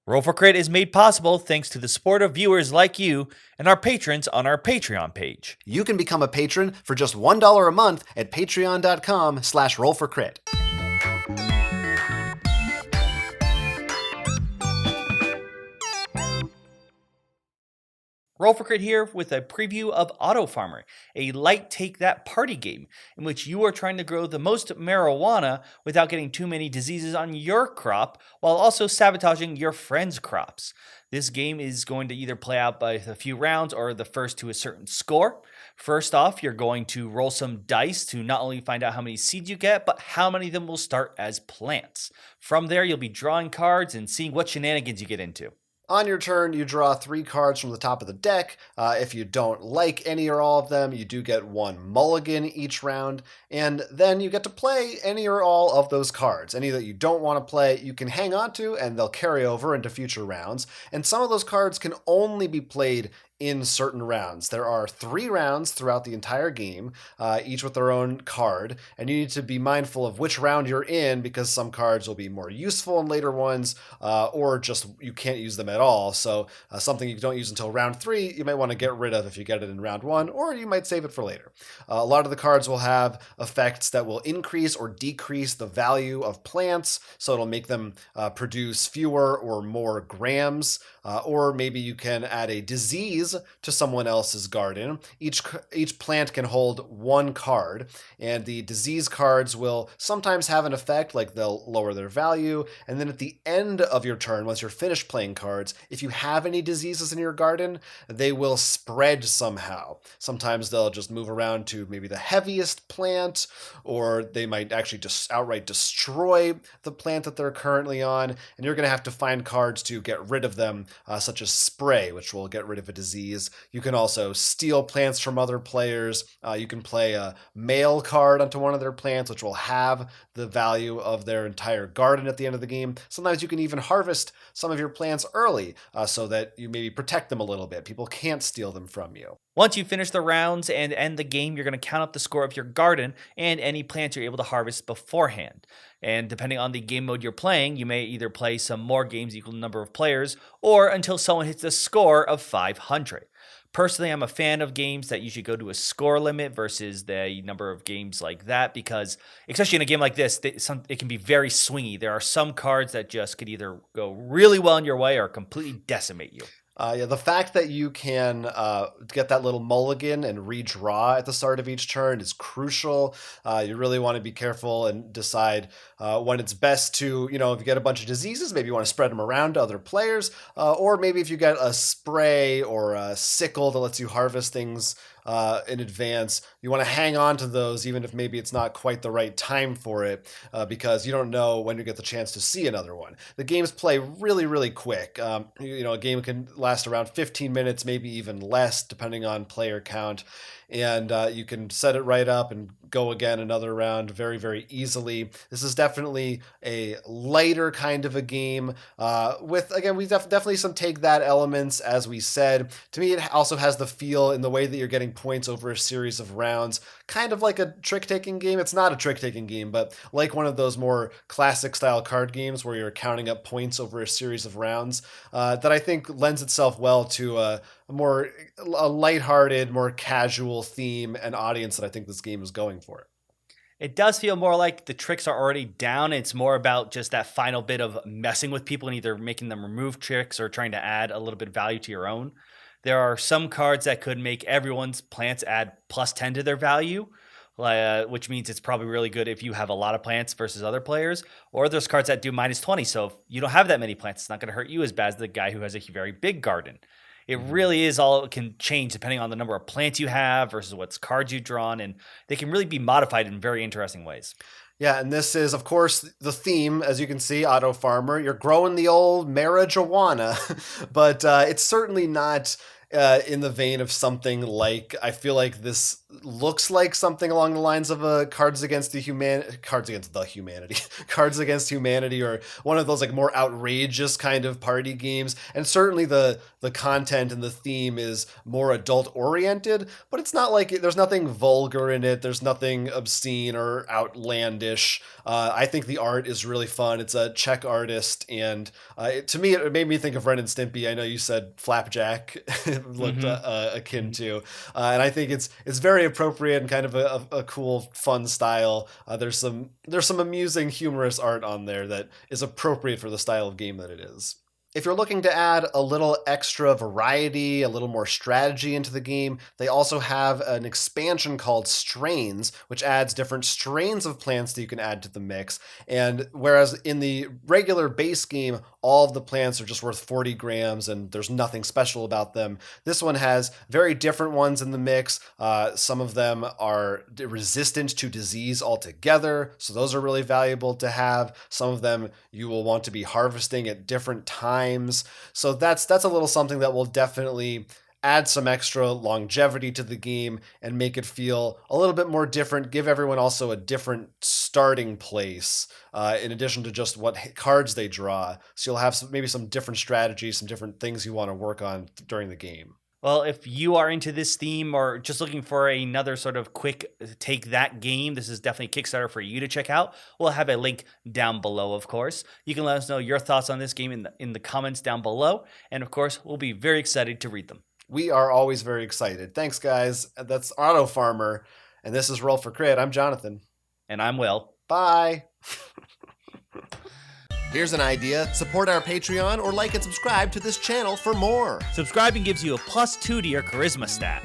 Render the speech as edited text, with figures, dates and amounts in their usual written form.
Roll for Crit is made possible thanks to the support of viewers like you and our patrons on our Patreon page. You can become a patron for just $1 a month at patreon.com/rollforcrit. Roll for Crit here with a preview of Autofarmer, a light take that party game in which you are trying to grow the most marijuana without getting too many diseases on your crop while also sabotaging your friends' crops. This game is going to either play out by a few rounds or the first to a certain score. First off, you're going to roll some dice to not only find out how many seeds you get, but how many of them will start as plants. From there, you'll be drawing cards and seeing what shenanigans you get into. On your turn, you draw 3 cards from the top of the deck. If you don't like any or all of them, you do get 1 mulligan each round, and then you get to play any or all of those cards. Any that you don't want to play, you can hang on to, and they'll carry over into future rounds. And some of those cards can only be played in certain rounds. There are 3 rounds throughout the entire game, each with their own card, and you need to be mindful of which round you're in because some cards will be more useful in later ones, or just you can't use them at all. So something you don't use until round 3, you might want to get rid of if you get it in round 1, or you might save it for later. A lot of the cards will have effects that will increase or decrease the value of plants, so it'll make them produce fewer or more grams, or maybe you can add a disease to someone else's garden. Each plant can hold 1 card, and the disease cards will sometimes have an effect, like they'll lower their value, and then at the end of your turn, once you're finished playing cards, if you have any diseases in your garden, they will spread somehow. Sometimes they'll just move around to maybe the heaviest plant, or they might actually just outright destroy the plant that they're currently on, and you're going to have to find cards to get rid of them, such as spray, which will get rid of a disease. You can also steal plants from other players. You can play a mail card onto one of their plants, which will have the value of their entire garden at the end of the game. Sometimes you can even harvest some of your plants early, so that you maybe protect them a little bit. People can't steal them from you. Once you finish the rounds and end the game, you're going to count up the score of your garden and any plants you're able to harvest beforehand. And depending on the game mode you're playing, you may either play some more games equal to the number of players, or until someone hits a score of 500. Personally, I'm a fan of games that usually go to a score limit versus the number of games like that, because especially in a game like this, it can be very swingy. There are some cards that just could either go really well in your way or completely decimate you. The fact that you can get that little mulligan and redraw at the start of each turn is crucial. You really want to be careful and decide when it's best to, if you get a bunch of diseases, maybe you want to spread them around to other players, or maybe if you get a spray or a sickle that lets you harvest things in advance, you want to hang on to those even if maybe it's not quite the right time for it, because you don't know when you get the chance to see another one. The games play really, really quick. A game can last around 15 minutes, maybe even less, depending on player count. And you can set it right up and go again another round very, very easily. This is definitely a lighter kind of a game with, again, we definitely some take that elements, as we said. To me, it also has the feel in the way that you're getting points over a series of rounds, kind of like a trick-taking game. It's not a trick-taking game, but like one of those more classic-style card games where you're counting up points over a series of rounds, that I think lends itself well to a lighthearted, more casual theme and audience that I think this game is going for. It does feel more like the tricks are already down. It's more about just that final bit of messing with people and either making them remove tricks or trying to add a little bit of value to your own. There are some cards that could make everyone's plants add plus 10 to their value, which means it's probably really good if you have a lot of plants versus other players. Or there's cards that do minus 20. So if you don't have that many plants, it's not going to hurt you as bad as the guy who has a very big garden. It really is all it can change depending on the number of plants you have versus what cards you've drawn, and they can really be modified in very interesting ways. Yeah, and this is, of course, the theme, as you can see, Autofarmer. You're growing the old marijuana, but it's certainly not in the vein of something like, I feel like this looks like something along the lines of a Cards Against Humanity, Cards Against Humanity, or one of those like more outrageous kind of party games. And certainly the content and the theme is more adult oriented, but it's not like there's nothing vulgar in it. There's nothing obscene or outlandish. I think the art is really fun. It's a Czech artist, and to me, it made me think of Ren and Stimpy. I know you said Flapjack looked akin to, and I think it's very appropriate and kind of a cool, fun style. There's some amusing, humorous art on there that is appropriate for the style of game that it is. If you're looking to add a little extra variety, a little more strategy into the game, they also have an expansion called Strains, which adds different strains of plants that you can add to the mix. And whereas in the regular base game, all of the plants are just worth 40 grams and there's nothing special about them, this one has very different ones in the mix. Some of them are resistant to disease altogether, so those are really valuable to have. Some of them you will want to be harvesting at different times. So that's a little something that will definitely add some extra longevity to the game and make it feel a little bit more different, give everyone also a different starting place, in addition to just what cards they draw. So you'll have maybe some different strategies, some different things you want to work on during the game. Well, if you are into this theme or just looking for another sort of quick take that game, this is definitely a Kickstarter for you to check out. We'll have a link down below, of course. You can let us know your thoughts on this game in the comments down below. And of course, we'll be very excited to read them. We are always very excited. Thanks, guys. That's Autofarmer, and this is Roll for Crit. I'm Jonathan. And I'm Will. Bye. Here's an idea. Support our Patreon or like and subscribe to this channel for more. Subscribing gives you a +2 to your charisma stat.